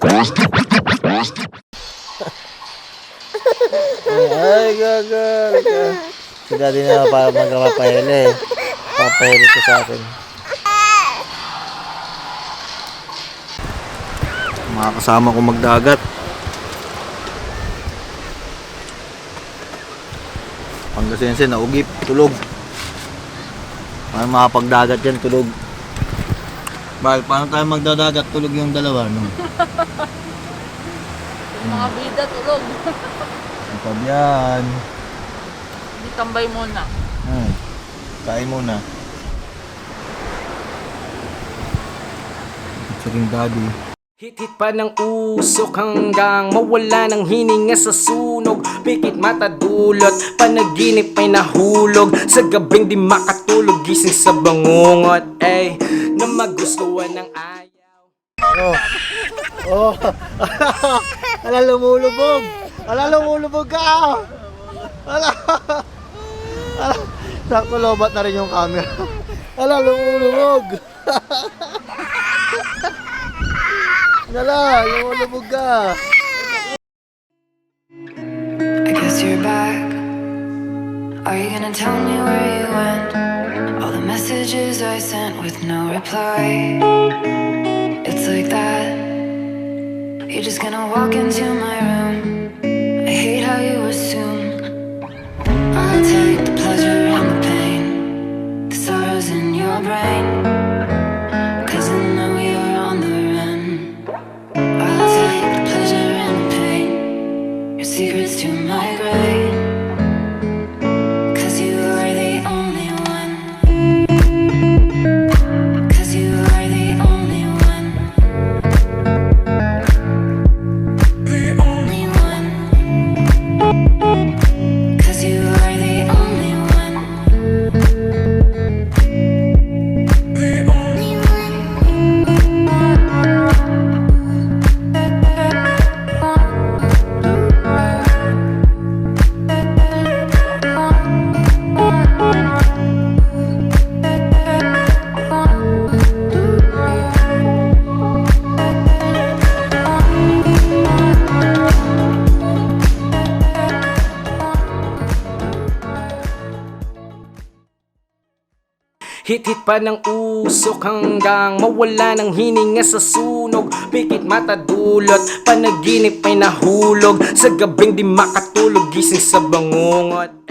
Ay, gagal ka. Si daddy na para magpapahili. Papahili ko sa akin. Mga kasama ko magdagat. Pangasinsin, naugip, tulog. Paano makapagdagat yan, tulog. Bahal, paano tayo magdadagat, tulog yung dalawa, no? Yung mga bida tulog. Ang FABIAN. Hindi tambay muna. Kain muna. Featuring daddy. Hit-hit pa ng usok hanggang mawala ng hininga sa sunog. Pikit mata dulot, panaginip ay nahulog. Sa gabing di makatulog, gising sa bangungot. Ay, na magustuhan ng ayaw. Oh. Ala, lumulubog. Ala, lumulubog ka. Ala. Sakto lobat na rin yung camera. Ala, lumulubog. Ala, lumulubog ka. I guess you're back. Are you gonna tell me where you went? All the messages I sent with no reply. It's like that. You're just gonna walk into my room. I hate how you assume I'll take the pleasure and the pain, the sorrows in your brain, 'cause I know you're on the run. I'll take the pleasure and the pain, your secrets to my grave, 'cause you are the only one. 'Cause you are the only one. The only one. 'Cause you are the only one. The only Hit-hit pa ng usok hanggang mawala ng hininga sa sunog. Pikit mata dulot, panaginip ay nahulog. Sa gabing di makatulog, gising sa bangungot.